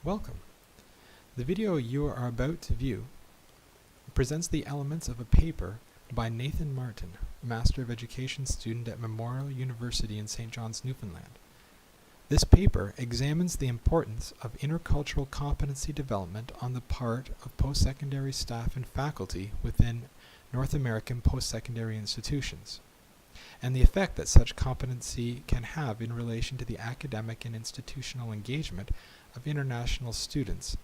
Welcome. The video you are about to view presents the elements of a paper by Nathan Martin, Master of Education student at Memorial University in St. John's, Newfoundland. This paper examines the importance of intercultural competency development on the part of post-secondary staff and faculty within North American post-secondary institutions, and the effect that such competency can have in relation to the academic and institutional engagement of international students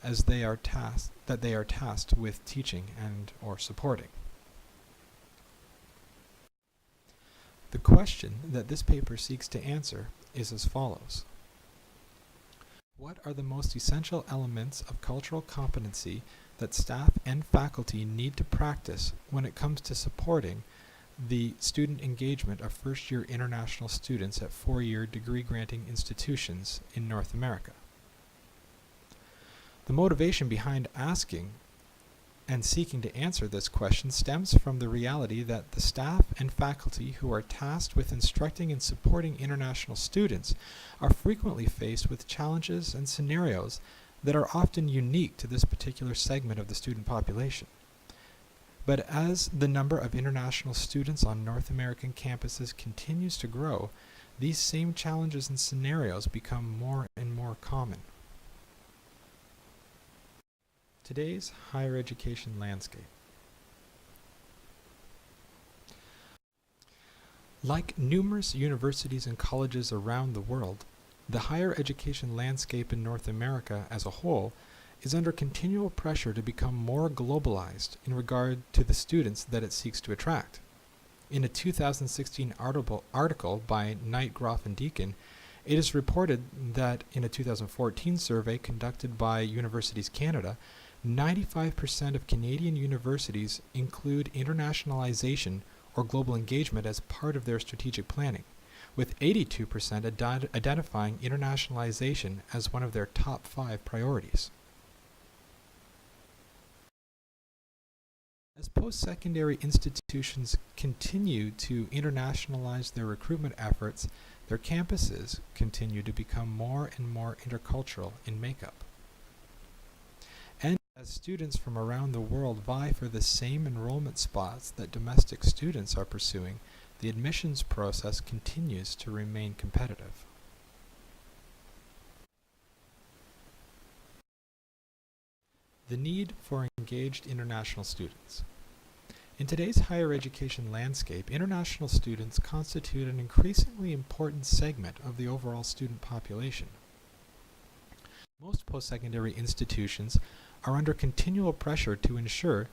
as they are tasked with teaching and or supporting. The question that this paper seeks to answer is as follows. What are the most essential elements of cultural competency that staff and faculty need to practice when it comes to supporting the student engagement of first-year international students at four-year degree-granting institutions in North America? The motivation behind asking and seeking to answer this question stems from the reality that the staff and faculty who are tasked with instructing and supporting international students are frequently faced with challenges and scenarios that are often unique to this particular segment of the student population. But as the number of international students on North American campuses continues to grow, these same challenges and scenarios become more and more common. Today's higher education landscape. Like numerous universities and colleges around the world, the higher education landscape in North America as a whole is under continual pressure to become more globalized in regard to the students that it seeks to attract. In a 2016 article by Knight, Groff and Deakin, it is reported that in a 2014 survey conducted by Universities Canada, 95% of Canadian universities include internationalization or global engagement as part of their strategic planning, with 82% identifying internationalization as one of their top 5 priorities. As post-secondary institutions continue to internationalize their recruitment efforts, their campuses continue to become more and more intercultural in makeup. And as students from around the world vie for the same enrollment spots that domestic students are pursuing, the admissions process continues to remain competitive. The need for engaged international students. In today's higher education landscape, international students constitute an increasingly important segment of the overall student population. Most post-secondary institutions are under continual pressure to ensure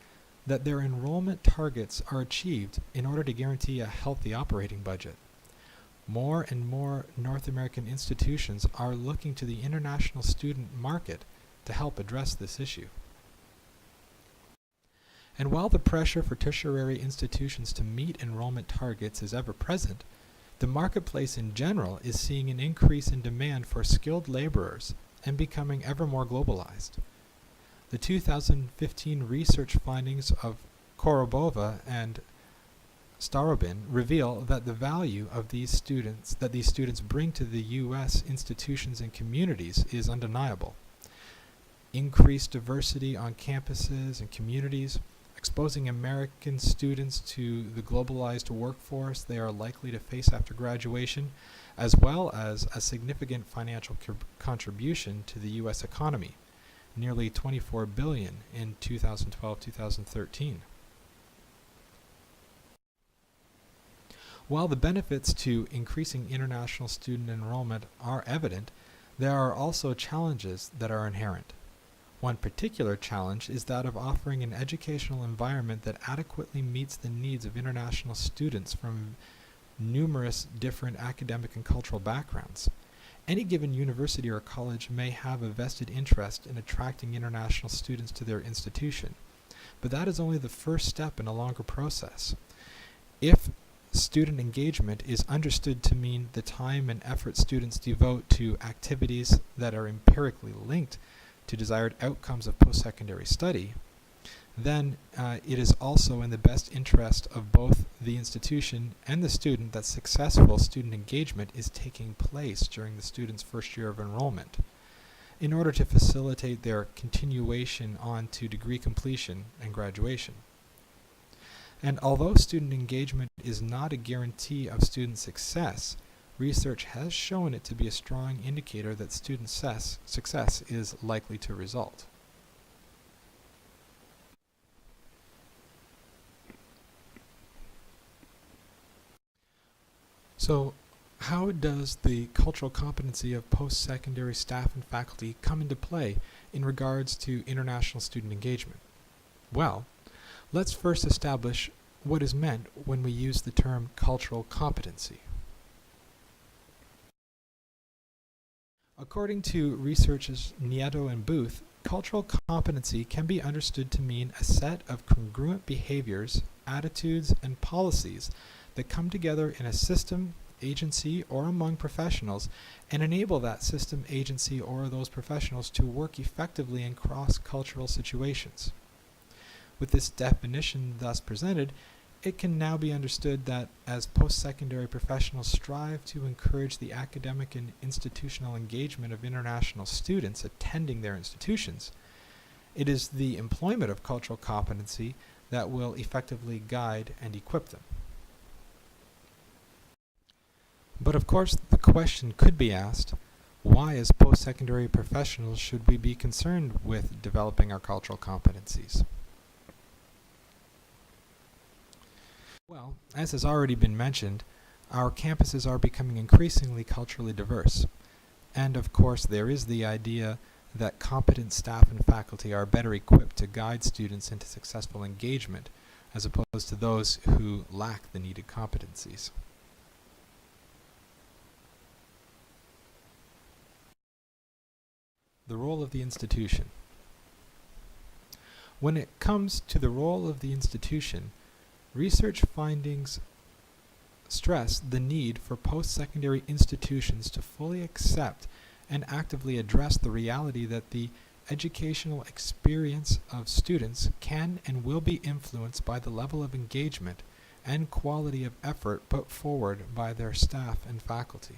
that their enrollment targets are achieved in order to guarantee a healthy operating budget. More and more North American institutions are looking to the international student market to help address this issue. And while the pressure for tertiary institutions to meet enrollment targets is ever present, the marketplace in general is seeing an increase in demand for skilled laborers and becoming ever more globalized. The 2015 research findings of Korobova and Starobin reveal that the value of these students bring to the U.S. institutions and communities is undeniable. Increased diversity on campuses and communities, exposing American students to the globalized workforce they are likely to face after graduation, as well as a significant financial contribution to the U.S. economy, nearly $24 billion in 2012-2013. While the benefits to increasing international student enrollment are evident, there are also challenges that are inherent. One particular challenge is that of offering an educational environment that adequately meets the needs of international students from numerous different academic and cultural backgrounds. Any given university or college may have a vested interest in attracting international students to their institution, but that is only the first step in a longer process. If student engagement is understood to mean the time and effort students devote to activities that are empirically linked to desired outcomes of post-secondary study, then it is also in the best interest of both the institution and the student that successful student engagement is taking place during the student's first year of enrollment. in order to facilitate their continuation on to degree completion and graduation. And although student engagement is not a guarantee of student success, research has shown it to be a strong indicator that student success is likely to result. So, how does the cultural competency of post-secondary staff and faculty come into play in regards to international student engagement? Well, let's first establish what is meant when we use the term cultural competency. According to researchers Nieto and Booth, cultural competency can be understood to mean a set of congruent behaviors, attitudes, and policies that come together in a system, agency, or among professionals and enable that system, agency, or those professionals to work effectively in cross-cultural situations. With this definition thus presented, it can now be understood that as post-secondary professionals strive to encourage the academic and institutional engagement of international students attending their institutions, it is the employment of cultural competency that will effectively guide and equip them. But of course, the question could be asked, why as post-secondary professionals should we be concerned with developing our cultural competencies? Well, as has already been mentioned, our campuses are becoming increasingly culturally diverse. And of course, there is the idea that competent staff and faculty are better equipped to guide students into successful engagement, as opposed to those who lack the needed competencies. The role of the institution. When it comes to the role of the institution, research findings stress the need for post-secondary institutions to fully accept and actively address the reality that the educational experience of students can and will be influenced by the level of engagement and quality of effort put forward by their staff and faculty.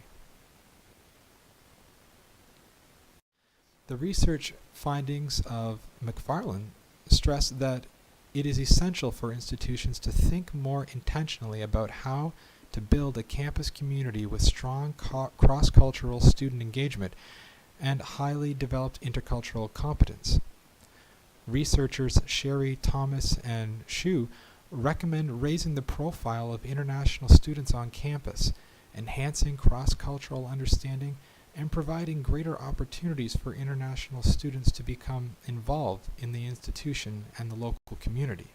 The research findings of McFarland stress that it is essential for institutions to think more intentionally about how to build a campus community with strong cross-cultural student engagement and highly developed intercultural competence. Researchers Sherry, Thomas, and Shu recommend raising the profile of international students on campus, enhancing cross-cultural understanding, and providing greater opportunities for international students to become involved in the institution and the local community.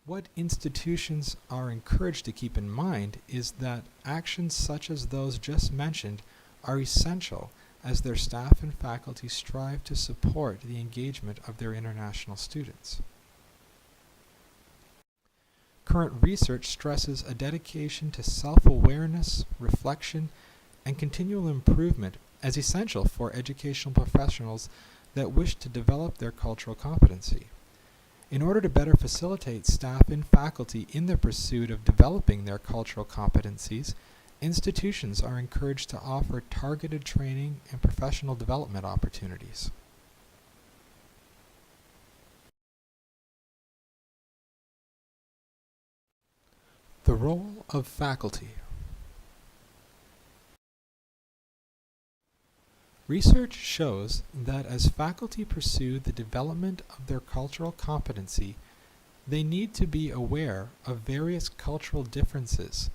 What institutions are encouraged to keep in mind is that actions such as those just mentioned are essential as their staff and faculty strive to support the engagement of their international students. Current research stresses a dedication to self-awareness, reflection, and continual improvement as essential for educational professionals that wish to develop their cultural competency. In order to better facilitate staff and faculty in the pursuit of developing their cultural competencies, institutions are encouraged to offer targeted training and professional development opportunities. The role of faculty. Research shows that as faculty pursue the development of their cultural competency, they need to be aware of various cultural differences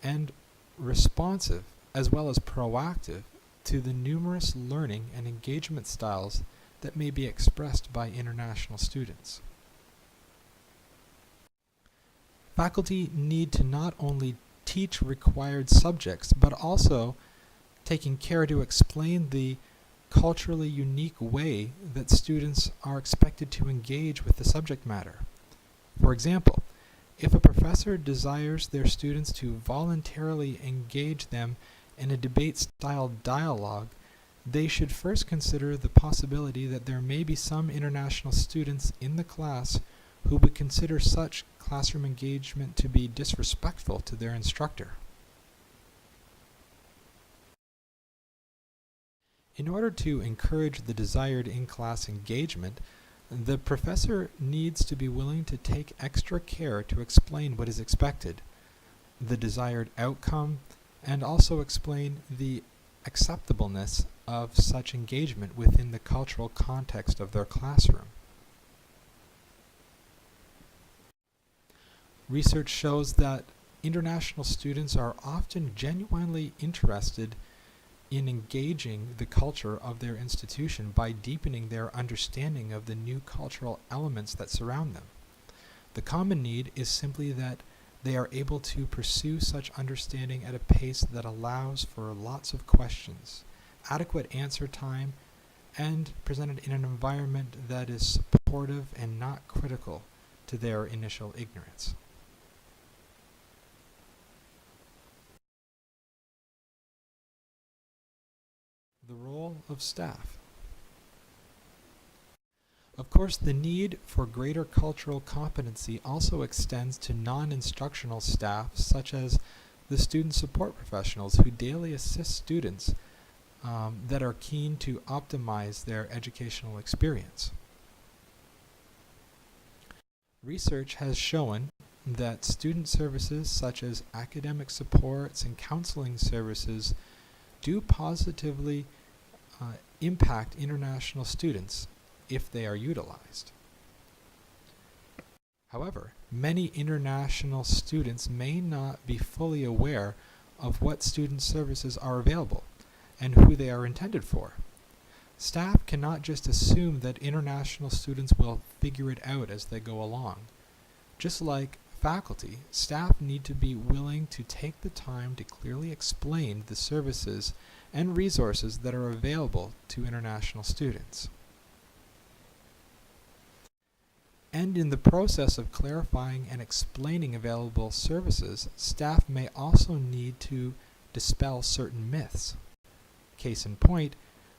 and responsive as well as proactive to the numerous learning and engagement styles that may be expressed by international students. Faculty need to not only teach required subjects, but also taking care to explain the culturally unique way that students are expected to engage with the subject matter. For example, if a professor desires their students to voluntarily engage them in a debate-style dialogue, they should first consider the possibility that there may be some international students in the class who would consider such classroom engagement to be disrespectful to their instructor. In order to encourage the desired in-class engagement, the professor needs to be willing to take extra care to explain what is expected, the desired outcome, and also explain the acceptableness of such engagement within the cultural context of their classroom. Research shows that international students are often genuinely interested in engaging the culture of their institution by deepening their understanding of the new cultural elements that surround them. The common need is simply that they are able to pursue such understanding at a pace that allows for lots of questions, adequate answer time, and presented in an environment that is supportive and not critical to their initial ignorance. The role of staff. Of course, the need for greater cultural competency also extends to non-instructional staff, such as the student support professionals who daily assist students that are keen to optimize their educational experience. Research has shown that student services such as academic supports and counseling services do positively impact international students if they are utilized. However, many international students may not be fully aware of what student services are available and who they are intended for. Staff cannot just assume that international students will figure it out as they go along. Just like faculty, staff need to be willing to take the time to clearly explain the services and resources that are available to international students. And in the process of clarifying and explaining available services, staff may also need to dispel certain myths. Case in point,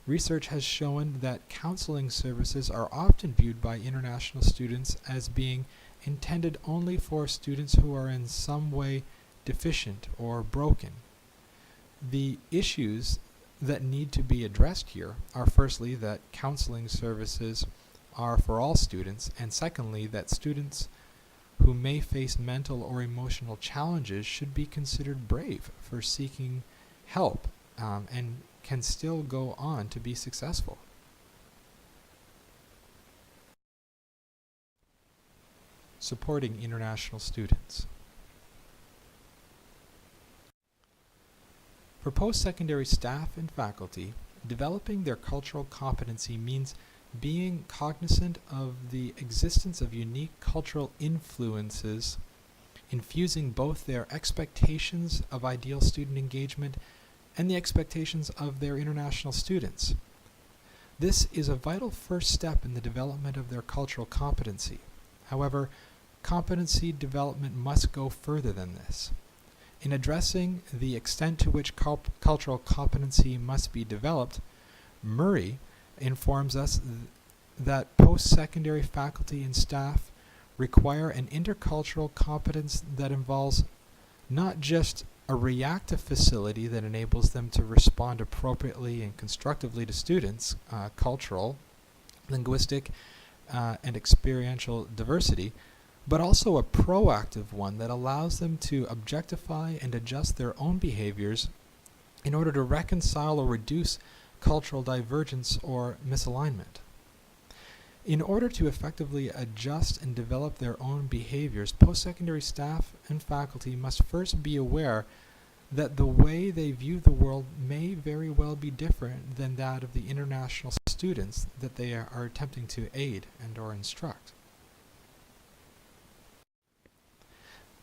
research has shown that counseling services are often viewed by international students as being intended only for students who are in some way deficient or broken. The issues that need to be addressed here are firstly that counseling services are for all students, and secondly that students who may face mental or emotional challenges should be considered brave for seeking help and can still go on to be successful. Supporting international students. For post-secondary staff and faculty, developing their cultural competency means being cognizant of the existence of unique cultural influences, infusing both their expectations of ideal student engagement and the expectations of their international students. This is a vital first step in the development of their cultural competency. However, competency development must go further than this. In addressing the extent to which cultural competency must be developed, Murray informs us that post-secondary faculty and staff require an intercultural competence that involves not just a reactive facility that enables them to respond appropriately and constructively to students' cultural, linguistic, and experiential diversity, but also a proactive one that allows them to objectify and adjust their own behaviors in order to reconcile or reduce cultural divergence or misalignment. In order to effectively adjust and develop their own behaviors, post-secondary staff and faculty must first be aware that the way they view the world may very well be different than that of the international students that they are attempting to aid and or instruct.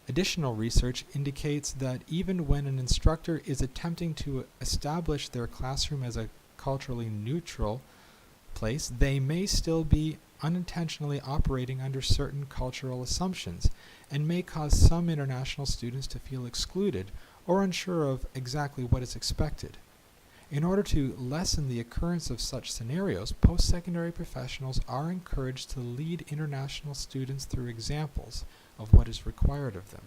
Additional research indicates that even when an instructor is attempting to establish their classroom as a culturally neutral place, they may still be unintentionally operating under certain cultural assumptions and may cause some international students to feel excluded or unsure of exactly what is expected. In order to lessen the occurrence of such scenarios, post-secondary professionals are encouraged to lead international students through examples of what is required of them.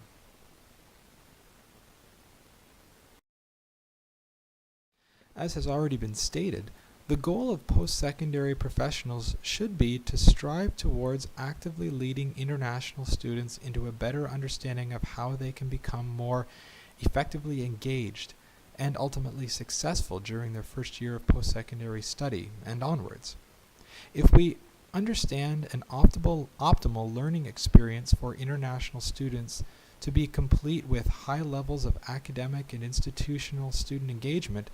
As has already been stated, The goal of post-secondary professionals should be to strive towards actively leading international students into a better understanding of how they can become more effectively engaged and ultimately successful during their first year of post-secondary study and onwards. If we understand an optimal learning experience for international students to be complete with high levels of academic and institutional student engagement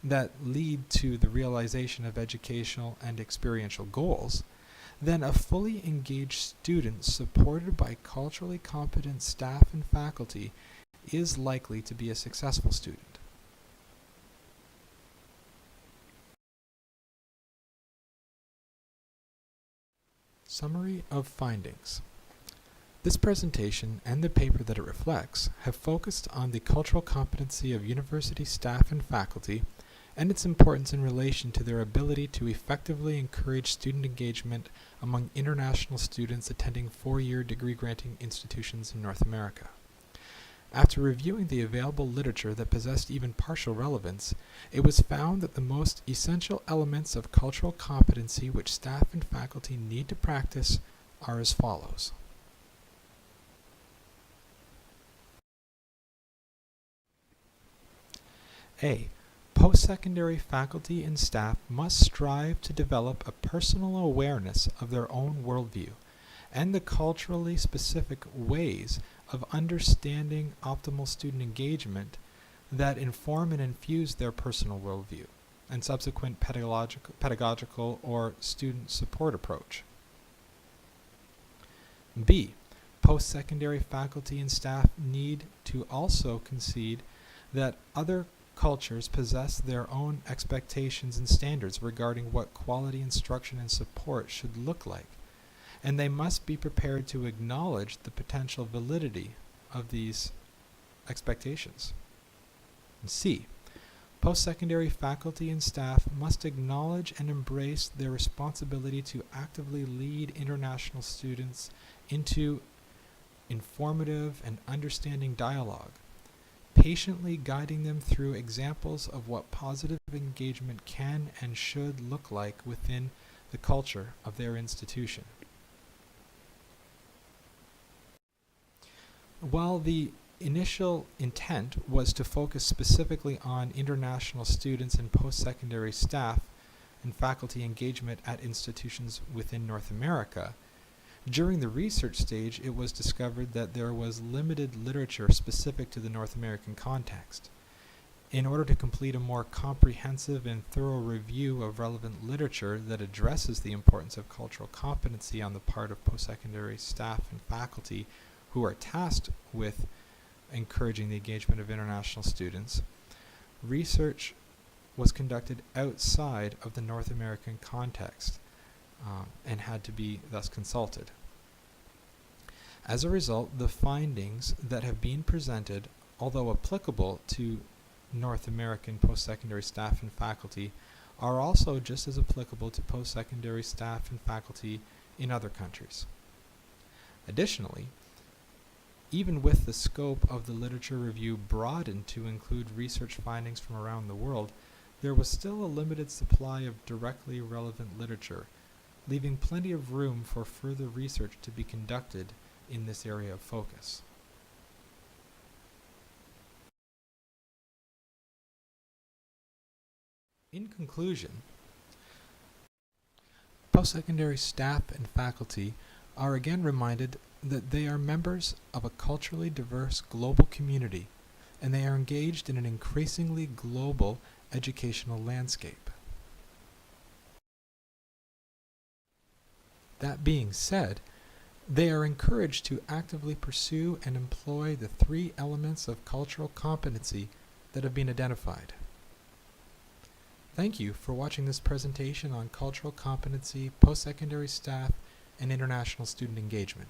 that lead to the realization of educational and experiential goals, then a fully engaged student supported by culturally competent staff and faculty is likely to be a successful student. Summary of findings. This presentation and the paper that it reflects have focused on the cultural competency of university staff and faculty and its importance in relation to their ability to effectively encourage student engagement among international students attending four-year degree-granting institutions in North America. After reviewing the available literature that possessed even partial relevance, it was found that the most essential elements of cultural competency which staff and faculty need to practice are as follows. A. Post-secondary faculty and staff must strive to develop a personal awareness of their own worldview and the culturally specific ways of understanding optimal student engagement that inform and infuse their personal worldview and subsequent pedagogical or student support approach. B. Post-secondary faculty and staff need to also concede that other cultures possess their own expectations and standards regarding what quality instruction and support should look like, and they must be prepared to acknowledge the potential validity of these expectations. And C. Post-secondary faculty and staff must acknowledge and embrace their responsibility to actively lead international students into informative and understanding dialogue, patiently guiding them through examples of what positive engagement can and should look like within the culture of their institution. While the initial intent was to focus specifically on international students and post-secondary staff and faculty engagement at institutions within North America, during the research stage it was discovered that there was limited literature specific to the North American context. In order to complete a more comprehensive and thorough review of relevant literature that addresses the importance of cultural competency on the part of post-secondary staff and faculty who are tasked with encouraging the engagement of international students, research was conducted outside of the North American context and had to be thus consulted. As a result, the findings that have been presented, although applicable to North American post-secondary staff and faculty, are also just as applicable to post-secondary staff and faculty in other countries. Additionally, even with the scope of the literature review broadened to include research findings from around the world, there was still a limited supply of directly relevant literature, leaving plenty of room for further research to be conducted in this area of focus. In conclusion, post-secondary staff and faculty are again reminded that they are members of a culturally diverse global community, and they are engaged in an increasingly global educational landscape. That being said, they are encouraged to actively pursue and employ the three elements of cultural competency that have been identified. Thank you for watching this presentation on cultural competency, post-secondary staff, and international student engagement.